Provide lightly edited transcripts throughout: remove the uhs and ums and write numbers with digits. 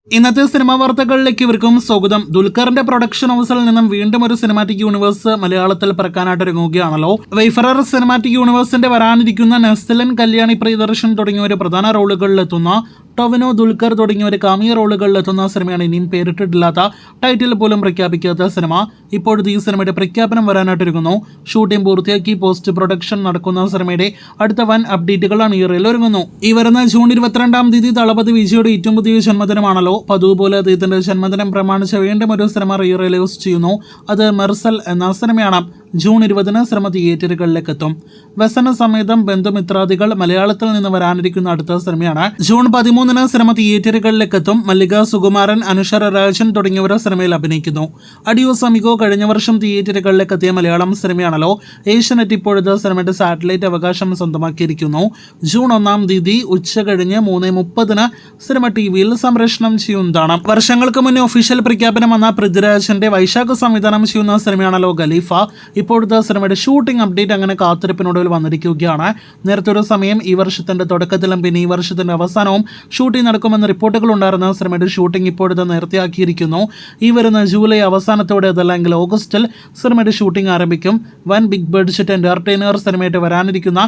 ഇന്നത്തെ സിനിമാ വാർത്തകളിലേക്ക് ഇവർക്കും സ്വാഗതം. ദുൽഖറിന്റെ പ്രൊഡക്ഷൻ ഹൗസിൽ നിന്നും വീണ്ടും ഒരു സിനിമാറ്റിക് യൂണിവേഴ്സ് മലയാളത്തിൽ പിറക്കാനായിട്ട് ഒരുങ്ങുകയാണല്ലോ. വൈഫറർ സിനിമാറ്റിക് യൂണിവേഴ്സിന്റെ വരാനിരിക്കുന്ന നെസ്ലിൻ, കല്യാണി പ്രിയദർശൻ തുടങ്ങിയവർ പ്രധാന റോളുകളിലെത്തുന്ന ടൊവിനോ, ദുൽഖർ തുടങ്ങിയവർ കാമിയ റോളുകളിലെത്തുന്ന സിനിമയാണ്. ഇനിയും പേരിട്ടിട്ടില്ലാത്ത, ടൈറ്റിൽ പോലും പ്രഖ്യാപിക്കാത്ത സിനിമ. ഇപ്പോഴത്തെ ഈ സിനിമയുടെ പ്രഖ്യാപനം വരാനായിട്ടിരിക്കുന്നു. ഷൂട്ടിംഗ് പൂർത്തിയാക്കി പോസ്റ്റ് പ്രൊഡക്ഷൻ നടക്കുന്ന സിനിമയുടെ അടുത്ത വൻ അപ്ഡേറ്റുകളാണ് ഈ റീൽ ഒരുങ്ങുന്നു. ഈ വരുന്ന ജൂൺ 22-ാം തീയതി തളപതി വിജയുടെ ഏറ്റവും പുതിയ ജന്മദിനമാണല്ലോ. പതിവുപോലെ അദ്ദേഹത്തിന്റെ ജന്മദിനം പ്രമാണിച്ച് വീണ്ടും ഒരു സിനിമ റിലീസ് ചെയ്യുന്നു. അത് മെർസൽ എന്ന സിനിമയാണ്. ജൂൺ 20-ന് സിനിമ തിയേറ്ററുകളിലേക്ക് എത്തും. വ്യസന സമേതം ബന്ധുമിത്രാദികൾ മലയാളത്തിൽ നിന്ന് വരാനിരിക്കുന്ന അടുത്ത സിനിമയാണ്. ജൂൺ 13-ന് സിനിമ തിയേറ്ററുകളിലേക്ക് എത്തും. മല്ലിക സുകുമാരൻ, അനുഷര രാജൻ തുടങ്ങിയവർ സിനിമയിൽ അഭിനയിക്കുന്നു. അഡിയോസ് അമിഗോ കഴിഞ്ഞ വർഷം തിയേറ്ററുകളിലേക്ക് എത്തിയ മലയാളം സിനിമയാണല്ലോ. ഏഷ്യാനെറ്റ് ഇപ്പോഴത്തെ സിനിമയുടെ സാറ്റലൈറ്റ് അവകാശം സ്വന്തമാക്കിയിരിക്കുന്നു. ജൂൺ 1-ാം തീയതി ഉച്ചകഴിഞ്ഞ് 3:30-ന് സിനിമ ടിവിയിൽ സംപ്രേഷണം ചെയ്യുന്നതാണ്. വർഷങ്ങൾക്ക് മുന്നേ ഒഫീഷ്യൽ പ്രഖ്യാപനം വന്ന പൃഥ്വിരാജിന്റെ വൈശാഖ് സംവിധാനം ചെയ്യുന്ന സിനിമയാണല്ലോ ഖലീഫ. ഇപ്പോഴത്തെ സിനിമയുടെ ഷൂട്ടിംഗ് അപ്ഡേറ്റ് അങ്ങനെ കാത്തിരിപ്പിനൊടുവിൽ വന്നിരിക്കുകയാണ്. നേരത്തെ ഒരു സമയം ഈ വർഷത്തിന്റെ തുടക്കത്തിലും പിന്നെ ഈ വർഷത്തിന്റെ അവസാനവും ഷൂട്ടിംഗ് നടക്കുമെന്ന് റിപ്പോർട്ടുകൾ ഉണ്ടായിരുന്ന സിനിമയുടെ ഷൂട്ടിംഗ് ഇപ്പോഴത്തെ നേരത്തെയാക്കിയിരിക്കുന്നു. ഈ വരുന്ന ജൂലൈ അവസാനത്തോടെ അതല്ലെങ്കിൽ ഓഗസ്റ്റിൽ സിനിമയുടെ ഷൂട്ടിംഗ് ആരംഭിക്കും. വൻ ബിഗ് ബഡ്ജറ്റ് എന്റർടൈനർ സിനിമയായിട്ട് വരാനിരിക്കുന്ന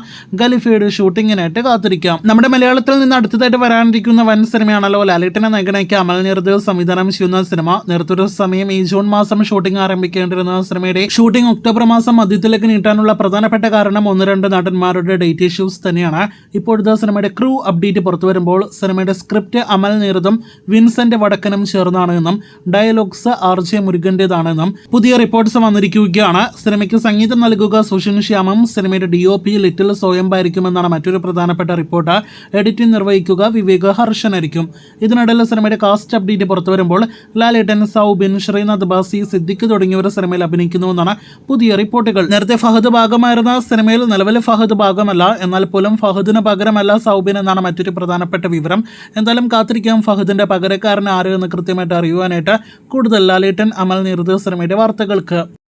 ഖലീഫയുടെ ഷൂട്ടിങ്ങിനായിട്ട് കാത്തിരിക്കാം. നമ്മുടെ മലയാളത്തിൽ നിന്ന് അടുത്തതായിട്ട് വരാനിരിക്കുന്ന വൻ സിനിമയാണല്ലോ ലാലേട്ടനെ നായകനാക്കി അമൽ നീരദ് സംവിധാനം ചെയ്യുന്ന സിനിമ. നേരത്തെ ഒരു സമയം ഈ ജൂൺ മാസം ഷൂട്ടിംഗ് ആരംഭിക്കേണ്ടിരുന്ന സിനിമയുടെ ഷൂട്ടിംഗ് ഒക്ടോബർ മാസം മധ്യത്തിലേക്ക് നീട്ടാനുള്ള പ്രധാനപ്പെട്ട കാരണം 1-2 നടന്മാരുടെ ഡേറ്റ് ഇഷ്യൂസ് തന്നെയാണ്. ഇപ്പോഴത്തെ സിനിമയുടെ ക്രൂ അപ്ഡേറ്റ് പുറത്തു വരുമ്പോൾ സിനിമയുടെ സ്ക്രിപ്റ്റ് അമൽ നീരദും വിൻസെന്റ് വടക്കനും ചേർന്നാണ് എന്നും ഡയലോഗ്സ് RJ മുരുകന്റേതാണെന്നും പുതിയ റിപ്പോർട്ട്സ് വന്നിരിക്കുകയാണ്. സിനിമയ്ക്ക് സംഗീതം നൽകുക സുഷിൻ ശ്യാമും സിനിമയുടെ DOP ലിറ്റിൽ സ്വയംഭായിരിക്കുമെന്നാണ് മറ്റൊരു പ്രധാനപ്പെട്ട റിപ്പോർട്ട്. എഡിറ്റിംഗ് നിർവഹിക്കുക വിവേക് ഹർഷനായിരിക്കും. ഇതിനിടയിൽ സിനിമയുടെ കാസ്റ്റ് അപ്ഡേറ്റ് പുറത്തു വരുമ്പോൾ ലാലേട്ടൻ, സൗബിൻ, ശ്രീനാഥ് ബാസി, സിദ്ദിഖ് തുടങ്ങിയവർ സിനിമയിൽ അഭിനയിക്കുന്നുവെന്നാണ് പുതിയ റിപ്പോർട്ടുകൾ. നേരത്തെ ഫഹദ് ഭാഗമായിരുന്ന സിനിമയിൽ നിലവിൽ ഫഹദ് ഭാഗമല്ല. എന്നാൽ പോലും ഫഹദിന് പകരമല്ല സൗബിൻ എന്നാണ് മറ്റൊരു പ്രധാനപ്പെട്ട വിവരം. എന്തായാലും കാത്തിരിക്കാം ഫഹദിന്റെ പകരക്കാരൻ ആര് എന്ന് കൃത്യമായിട്ട് അറിയുവാനായിട്ട്. കൂടുതൽ ലാലേട്ടൻ, അമൽ നീരദ് സിനിമയുടെ വാർത്തകൾക്ക്.